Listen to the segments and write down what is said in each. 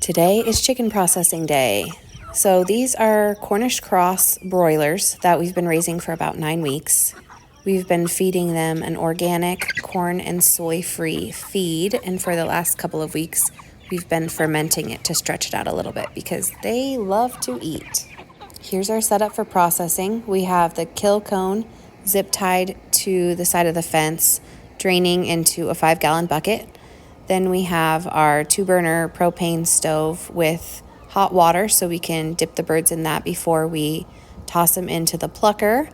Today is chicken processing day. So these are Cornish cross broilers that we've been raising for about 9 weeks. We've been feeding them an organic corn and soy-free feed, and for the last couple of weeks, we've been fermenting it to stretch it out a little bit because they love to eat. Here's our setup for processing. We have the kill cone zip tied to the side of the fence, draining into a 5-gallon bucket. Then we have our 2-burner propane stove with hot water so we can dip the birds in that before we toss them into the plucker,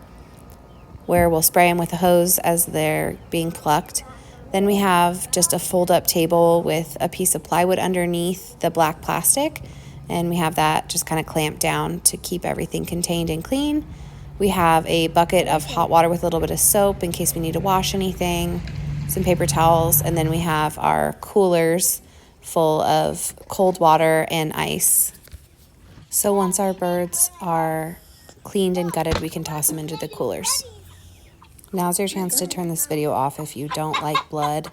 where we'll spray them with a hose as they're being plucked. Then we have just a fold-up table with a piece of plywood underneath the black plastic, and we have that just kind of clamped down to keep everything contained and clean. We have a bucket of hot water with a little bit of soap in case we need to wash anything, some paper towels, and then we have our coolers full of cold water and ice. So once our birds are cleaned and gutted, we can toss them into the coolers. Now's your chance to turn this video off if you don't like blood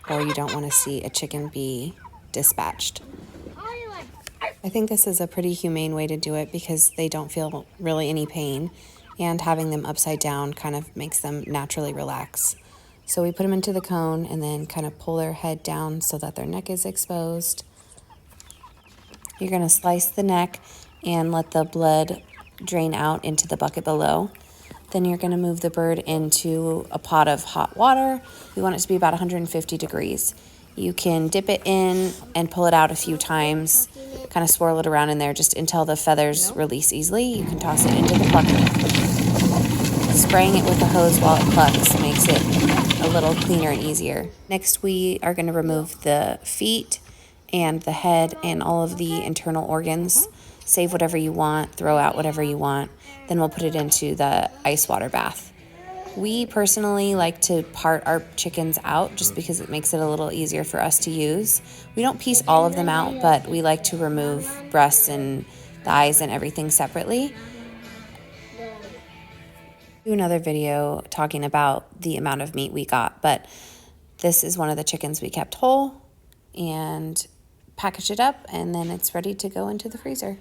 or you don't want to see a chicken be dispatched. I think this is a pretty humane way to do it because they don't feel really any pain, and having them upside down kind of makes them naturally relax. So we put them into the cone and then kind of pull their head down so that their neck is exposed. You're going to slice the neck and let the blood drain out into the bucket below. Then you're going to move the bird into a pot of hot water. We want it to be about 150 degrees. You can dip it in and pull it out a few times, kind of swirl it around in there just until the feathers release easily. You can toss it into the plucker. Spraying it with a hose while it plucks makes it a little cleaner and easier. Next, we are going to remove the feet and the head and all of the internal organs. Save whatever you want, throw out whatever you want. Then we'll put it into the ice water bath. We personally like to part our chickens out just because it makes it a little easier for us to use. We don't piece all of them out, but we like to remove breasts and thighs and everything separately. Do another video talking about the amount of meat we got, but this is one of the chickens we kept whole and packaged it up, and then it's ready to go into the freezer.